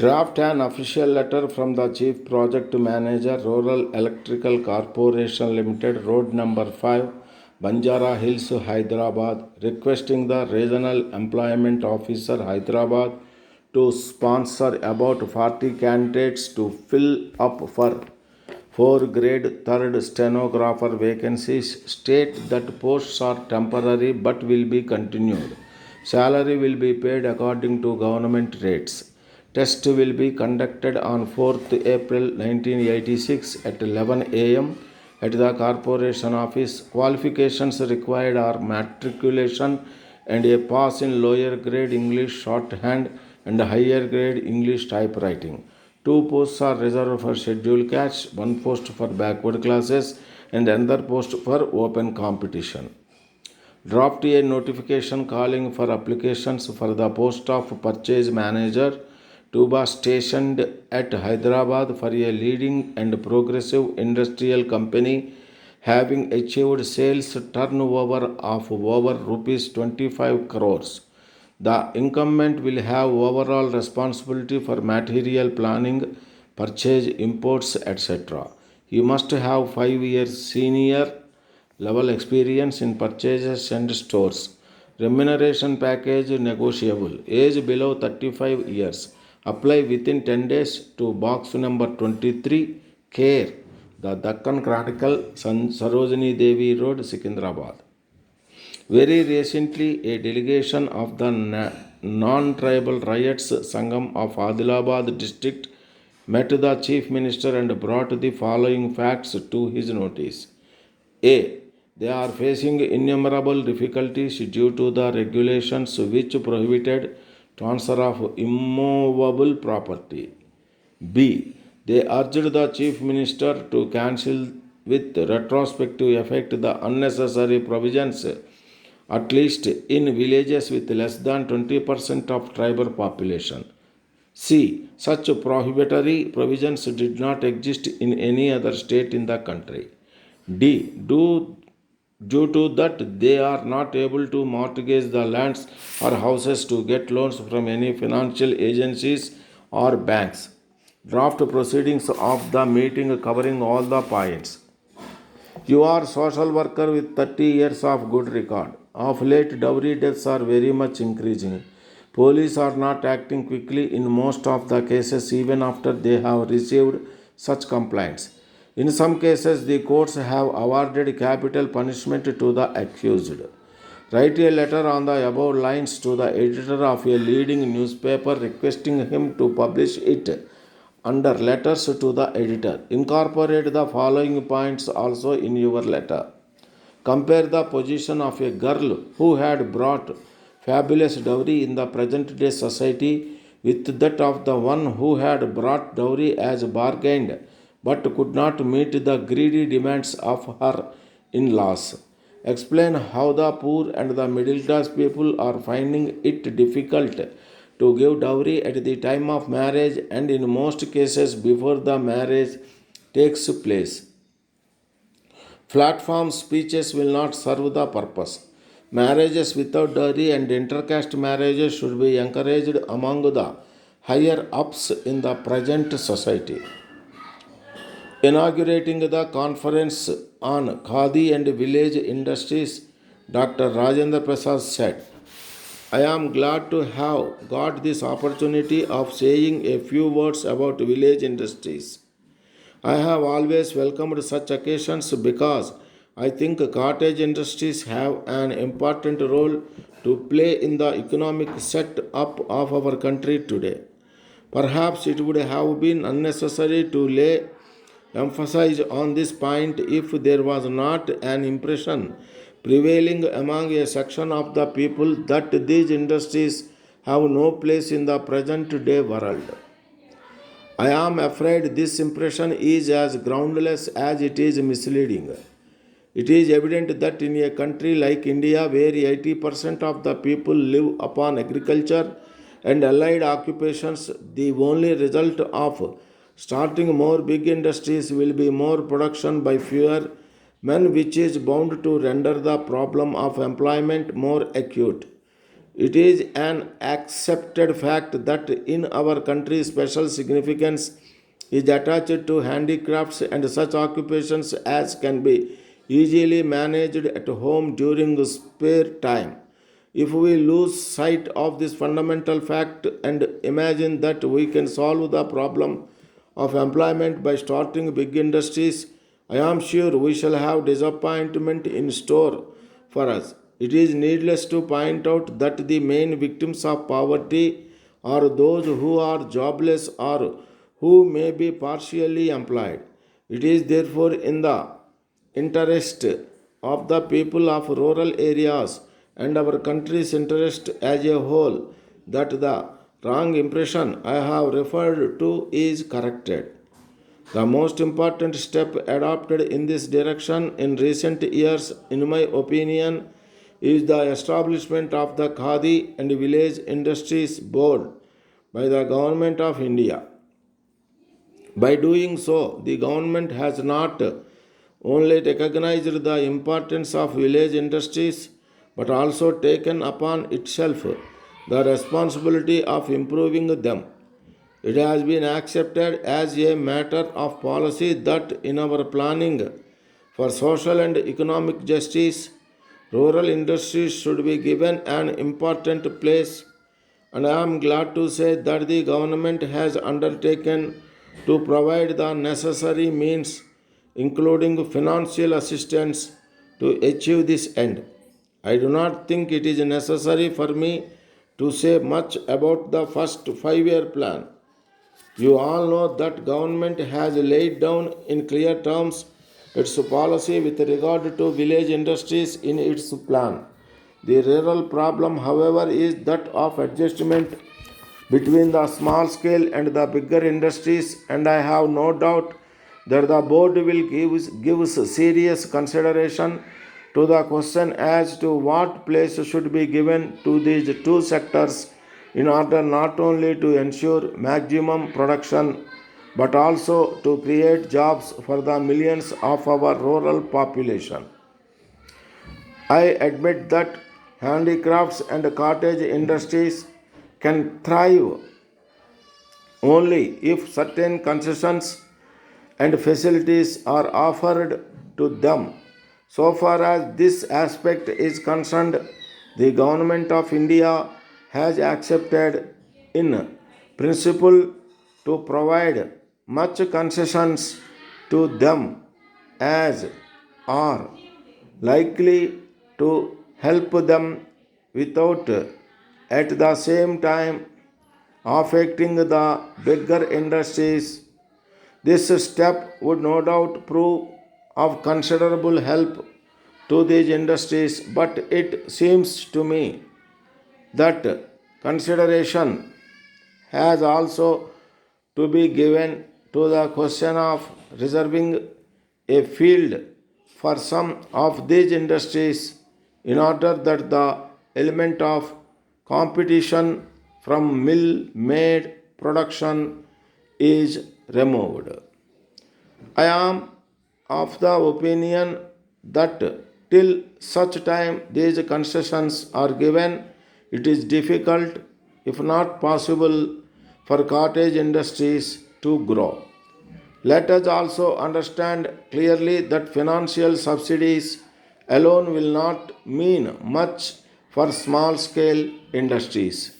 Draft an official letter from the Chief Project Manager, Rural Electrical Corporation Limited, Road number 5, Banjara Hills, Hyderabad, requesting the Regional Employment Officer, Hyderabad, to sponsor about 40 candidates to fill up for 4 grade 3rd stenographer vacancies. State that posts are temporary but will be continued. Salary will be paid according to government rates. Test will be conducted on 4th April 1986 at 11 am at the corporation office. Qualifications required are matriculation and a pass in lower grade English shorthand and higher grade English typewriting. 2 posts are reserved for scheduled caste, 1 post for backward classes, and another post for open competition. Draft a notification calling for applications for the post of purchase manager to be stationed at Hyderabad for a leading and progressive industrial company having achieved sales turnover of over rupees 25 crores. The incumbent will have overall responsibility for material planning, purchase, imports, etc. He must have 5 years senior level experience in purchases and stores. Remuneration package negotiable. Age below 35 years. Apply within 10 days to box number 23, Care, the Deccan Chronicle, Sarojini Devi Road, Secunderabad. Very recently, a delegation of the non-tribal riots Sangam of Adilabad district met the Chief Minister and brought the following facts to his notice. A. They are facing innumerable difficulties due to the regulations which prohibited transfer of immovable property. B. They urged the Chief Minister to cancel with retrospective effect the unnecessary provisions, at least in villages with less than 20% of tribal population. C. Such prohibitory provisions did not exist in any other state in the country. D. Due to that, they are not able to mortgage the lands or houses to get loans from any financial agencies or banks. Draft proceedings of the meeting covering all the points. You are social worker with 30 years of good record. Of late, dowry deaths are very much increasing. Police are not acting quickly in most of the cases even after they have received such complaints. In some cases, the courts have awarded capital punishment to the accused. Write a letter on the above lines to the editor of a leading newspaper requesting him to publish it under letters to the editor. Incorporate the following points also in your letter. Compare the position of a girl who had brought fabulous dowry in the present day society with that of the one who had brought dowry as bargained but could not meet the greedy demands of her in laws. Explain how the poor and the middle class people are finding it difficult to give dowry at the time of marriage and in most cases before the marriage takes place. Platform speeches will not serve the purpose. Marriages without dowry and intercaste marriages should be encouraged among the higher ups in the present society. Inaugurating the conference on Khadi and village industries, Dr. Rajendra Prasad said, I am glad to have got this opportunity of saying a few words about village industries. I have always welcomed such occasions because I think cottage industries have an important role to play in the economic set up of our country today. Perhaps it would have been unnecessary to lay emphasis on this point if there was not an impression prevailing among a section of the people that these industries have no place in the present day world. I am afraid this impression is as groundless as it is misleading. It is evident that in a country like India, where 80% of the people live upon agriculture and allied occupations, the only result of starting more big industries will be more production by fewer men, which is bound to render the problem of employment more acute. It is an accepted fact that in our country special significance is attached to handicrafts and such occupations as can be easily managed at home during spare time. If we lose sight of this fundamental fact and imagine that we can solve the problem of employment by starting big industries, I am sure we shall have disappointment in store for us. It is needless to point out that the main victims of poverty are those who are jobless or who may be partially employed. It is therefore in the interest of the people of rural areas and our country's interest as a whole that the wrong impression I have referred to is corrected. The most important step adopted in this direction in recent years, in my opinion, is the establishment of the Khadi and Village Industries Board by the Government of India. By doing so, the government has not only recognized the importance of village industries but also taken upon itself the responsibility of improving them. It has been accepted as a matter of policy that in our planning for social and economic justice, rural industries should be given an important place, and I am glad to say that the government has undertaken to provide the necessary means, including financial assistance, to achieve this end. I do not think it is necessary for me to say much about the first 5-year plan. You all know that government has laid down in clear terms its policy with regard to village industries in its plan. The real problem, however, is that of adjustment between the small scale and the bigger industries, and I have no doubt that the board will give serious consideration to the question as to what place should be given to these two sectors in order not only to ensure maximum production but also to create jobs for the millions of our rural population. I admit that handicrafts and cottage industries can thrive only if certain concessions and facilities are offered to them. So far as this aspect is concerned, the Government of India has accepted in principle to provide much concessions to them as are likely to help them without at the same time affecting the bigger industries. This step would no doubt prove of considerable help to these industries, but it seems to me that consideration has also to be given to the question of reserving a field for some of these industries in order that the element of competition from mill made production is removed. I am of the opinion that till such time these concessions are given, it is difficult, if not possible, for cottage industries to grow. Let us also understand clearly that financial subsidies alone will not mean much for small scale industries.